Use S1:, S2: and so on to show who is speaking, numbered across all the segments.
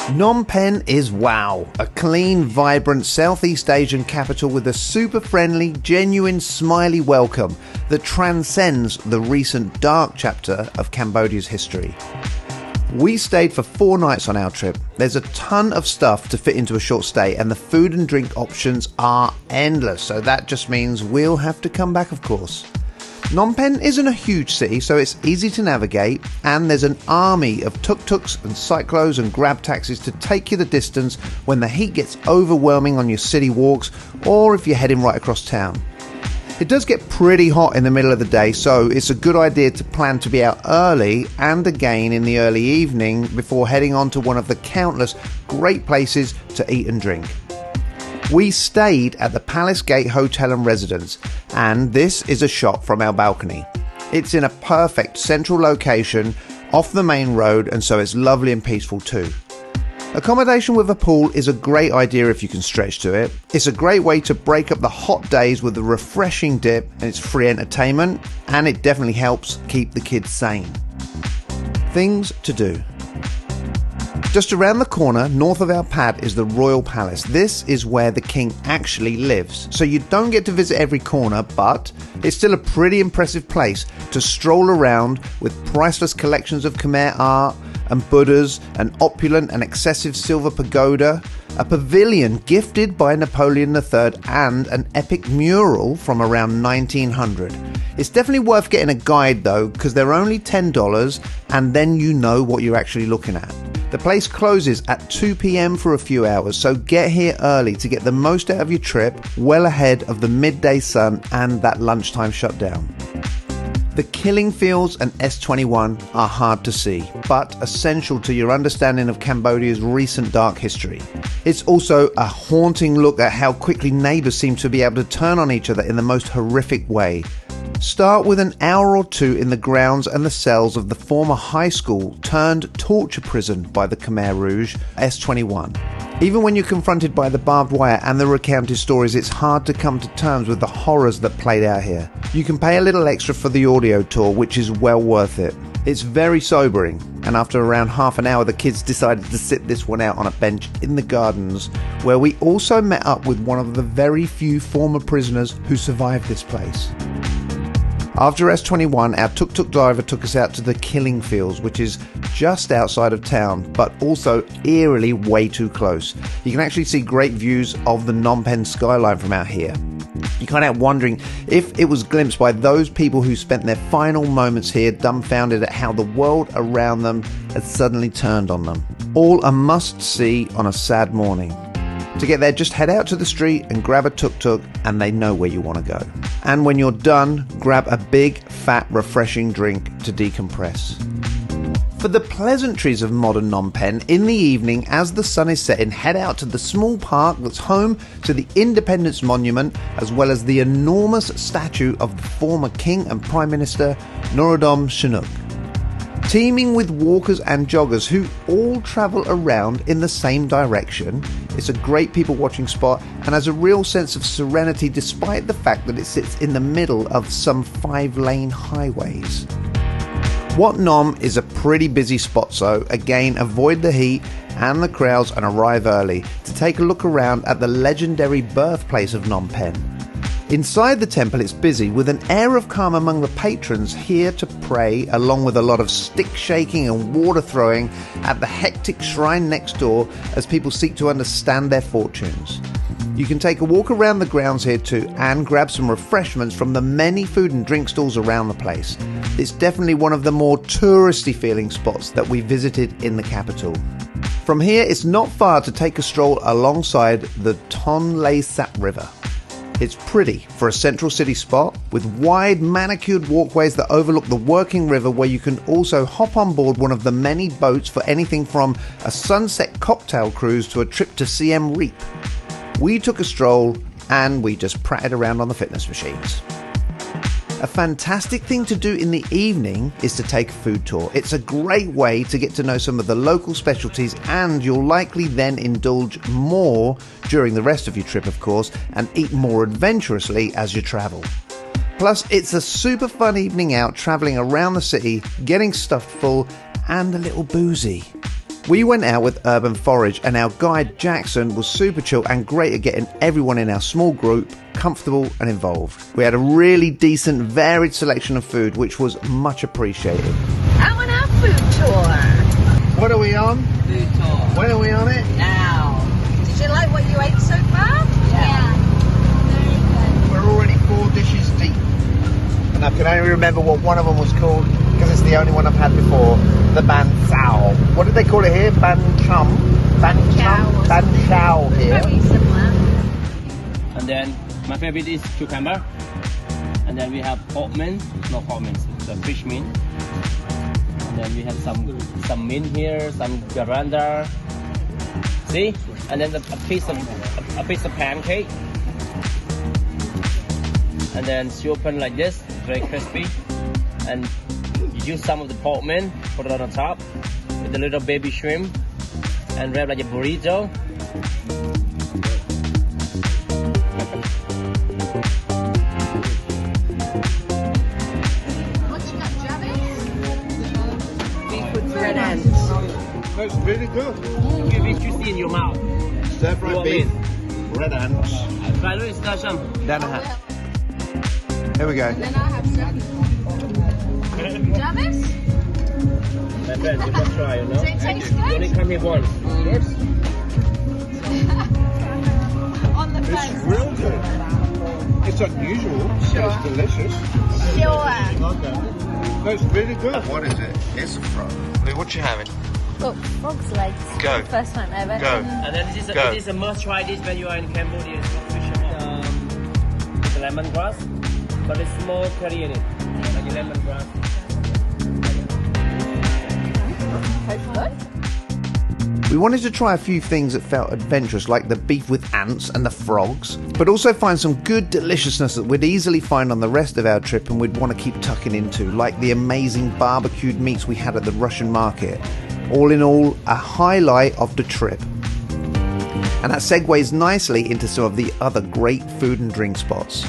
S1: Phnom Penh is wow, a clean, vibrant Southeast Asian capital with a super friendly, genuine, smiley welcome that transcends the recent dark chapter of Cambodia's history. We stayed for 4 nights on our trip. There's a ton of stuff to fit into a short stay and the food and drink options are endless, so that just means we'll have to come back, of course. Phnom Penh isn't a huge city, so it's easy to navigate, and there's an army of tuk-tuks and cyclos and grab taxis to take you the distance when the heat gets overwhelming on your city walks or if you're heading right across town. It does get pretty hot in the middle of the day, so it's a good idea to plan to be out early and again in the early evening before heading on to one of the countless great places to eat and drink. We stayed at the Palace Gate Hotel and Residence, and this is a shot from our balcony. It's in a perfect central location off the main road, and so it's lovely and peaceful too. Accommodation with a pool is a great idea if you can stretch to it. It's a great way to break up the hot days with a refreshing dip, and it's free entertainment, and it definitely helps keep the kids sane. Things to do. Just around the corner, north of our pad, is the Royal Palace. This is where the king actually lives. So you don't get to visit every corner, but it's still a pretty impressive place to stroll around with priceless collections of Khmer art and Buddhas, an opulent and excessive silver pagoda, a pavilion gifted by Napoleon III, and an epic mural from around 1900. It's definitely worth getting a guide though, because they're only $10 and then you know what you're actually looking at. The place closes at 2 p.m. for a few hours, so get here early to get the most out of your trip, well ahead of the midday sun and that lunchtime shutdown. The killing fields and S21 are hard to see, but essential to your understanding of Cambodia's recent dark history. It's also a haunting look at how quickly neighbours seem to be able to turn on each other in the most horrific way. Start with an hour or two in the grounds and the cells of the former high school turned torture prison by the Khmer Rouge, S21. Even when you're confronted by the barbed wire and the recounted stories, it's hard to come to terms with the horrors that played out here. You can pay a little extra for the audio tour, which is well worth it. It's very sobering, and after around half an hour the kids decided to sit this one out on a bench in the gardens, where we also met up with one of the very few former prisoners who survived this place. After S21, our tuk-tuk driver took us out to the killing fields, which is just outside of town, but also eerily way too close. You can actually see great views of the Phnom Penh skyline from out here. You can't help wondering if it was glimpsed by those people who spent their final moments here dumbfounded at how the world around them had suddenly turned on them. All a must-see on a sad morning. To get there, just head out to the street and grab a tuk-tuk and they know where you want to go. And when you're done, grab a big, fat, refreshing drink to decompress. For the pleasantries of modern Phnom Penh, in the evening, as the sun is setting, head out to the small park that's home to the Independence Monument, as well as the enormous statue of the former King and Prime Minister Norodom Sihanouk. Teeming with walkers and joggers who all travel around in the same direction, it's a great people watching spot and has a real sense of serenity despite the fact that it sits in the middle of some 5-lane highways. Wat Nom is a pretty busy spot, so again avoid the heat and the crowds and arrive early to take a look around at the legendary birthplace of Phnom Penh. Inside the temple it's busy with an air of calm among the patrons here to pray, along with a lot of stick shaking and water throwing at the hectic shrine next door as people seek to understand their fortunes. You can take a walk around the grounds here too and grab some refreshments from the many food and drink stalls around the place. It's definitely one of the more touristy feeling spots that we visited in the capital. From here it's not far to take a stroll alongside the Tonne Sap River. It's pretty for a central city spot with wide manicured walkways that overlook the working river, where you can also hop on board one of the many boats for anything from a sunset cocktail cruise to a trip to Siem Reap. We took a stroll and we just pratted around on the fitness machines. A fantastic thing to do in the evening is to take a food tour. It's a great way to get to know some of the local specialties, and you'll likely then indulge more during the rest of your trip, of course, and eat more adventurously as you travel. Plus, it's a super fun evening out traveling around the city, getting stuffed full and a little boozy. We went out with Urban Forage, and our guide Jackson was super chill and great at getting everyone in our small group comfortable and involved. We had a really decent, varied selection of food, which was much appreciated.
S2: Out on our food tour.
S1: What are we on?
S2: Food tour.
S1: When are we on it?
S2: Now. Did you like what you ate so far?
S3: Yeah. Very good.
S1: We're already 4 dishes deep. And I can only remember what one of them was called, because it's the only one I've had before. The ban sao. What did they call it here? Ban chum? Ban chum? Ban chow here.
S2: Very similar.
S4: And then my favorite is cucumber. And then we have pork mint, not pork mint, the fish mint. And then we have some mint here, some garanda. See? And then a piece of pancake. And then she open like this, very crispy. And you use some of the pork mint, put it on the top with a little baby shrimp, and wrap like a burrito.
S2: What you got, Javis? Beef with red ants.
S1: That's really good.
S4: Give it juicy in your mouth.
S1: Stir-fried beef, red ants.
S4: Try this, Dasham.
S1: Here we go.
S2: And then I have second. Javis?
S4: My friend, you must try, you know?
S2: Does it taste
S4: You only
S2: good?
S4: come here once. Yes.
S2: On the
S1: It's
S2: fence.
S1: real good. It's unusual.
S2: Sure.
S1: It's delicious.
S2: Sure.
S1: That's really good. What is it? It's a frog. What you having?
S3: Oh, frog's legs.
S1: Go.
S3: First time ever.
S1: Go.
S4: And then this
S1: Go.
S4: is a must try this when you are in Cambodia. It's called fish with lemongrass, but it's more curry in it, like a lemongrass.
S1: We wanted to try a few things that felt adventurous, like the beef with ants and the frogs, but also find some good deliciousness that we'd easily find on the rest of our trip and we'd want to keep tucking into, like the amazing barbecued meats we had at the Russian market. All in all, a highlight of the trip. And that segues nicely into some of the other great food and drink spots.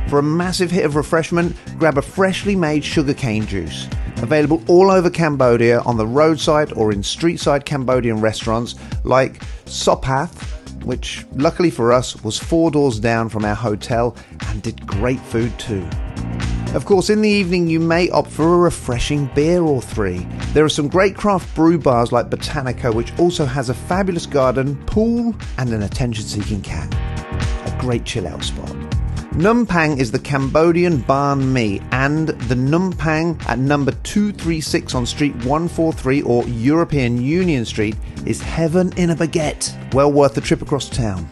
S1: For a massive hit of refreshment, grab a freshly made sugarcane juice. Available all over Cambodia on the roadside or in street-side Cambodian restaurants like Sopath, which luckily for us was 4 doors down from our hotel and did great food too. Of course, in the evening you may opt for a refreshing beer or 3. There are some great craft brew bars like Botanica, which also has a fabulous garden, pool and an attention-seeking cat. A great chill-out spot. Phnom Penh is the Cambodian banh mi, and the Phnom Penh at number 236 on Street 143 or European Union Street is heaven in a baguette. Well worth the trip across town.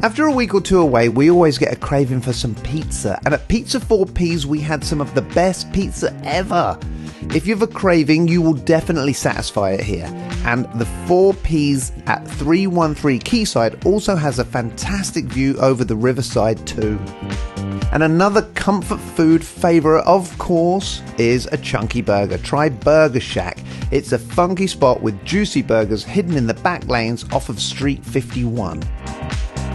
S1: After a week or 2 away, we always get a craving for some pizza, and at Pizza 4Ps we had some of the best pizza ever. If you have a craving, you will definitely satisfy it here. And the 4Ps at 313 Quayside also has a fantastic view over the Riverside too. And another comfort food favourite, of course, is a chunky burger. Try Burger Shack. It's a funky spot with juicy burgers hidden in the back lanes off of Street 51.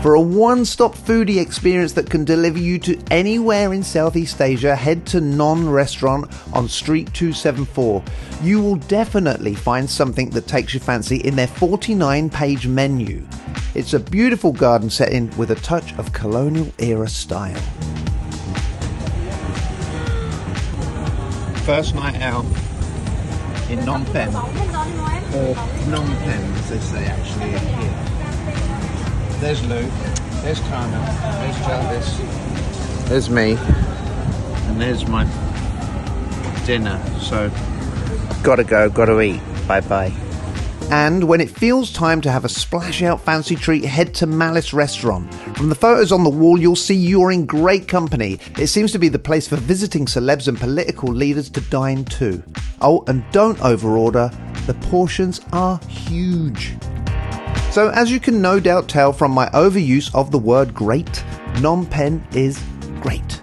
S1: For a one-stop foodie experience that can deliver you to anywhere in Southeast Asia, head to Non Restaurant on Street 274. You will definitely find something that takes your fancy in their 49-page menu. It's a beautiful garden setting with a touch of colonial-era style. First night out in Phnom Penh, or Phnom Penh as they say actually in here. There's Luke, there's Carmen, there's Jarvis, there's me, and there's my dinner. So, gotta go, gotta eat. Bye bye. And when it feels time to have a splash out fancy treat, head to Malice Restaurant. From the photos on the wall, you'll see you're in great company. It seems to be the place for visiting celebs and political leaders to dine too. Oh, and don't overorder. The portions are huge. So as you can no doubt tell from my overuse of the word great, Phnom Penh is great.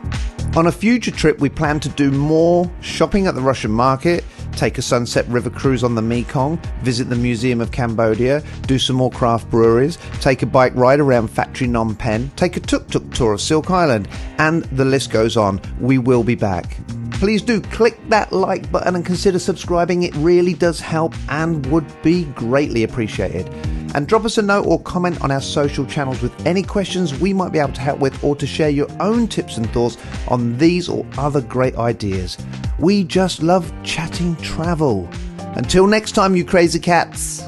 S1: On a future trip we plan to do more shopping at the Russian market, take a sunset river cruise on the Mekong, visit the Museum of Cambodia, do some more craft breweries, take a bike ride around Factory Phnom Penh, take a tuk-tuk tour of Silk Island, and the list goes on. We will be back. Please do click that like button and consider subscribing. It really does help and would be greatly appreciated. And drop us a note or comment on our social channels with any questions we might be able to help with, or to share your own tips and thoughts on these or other great ideas. We just love chatting travel. Until next time, you crazy cats.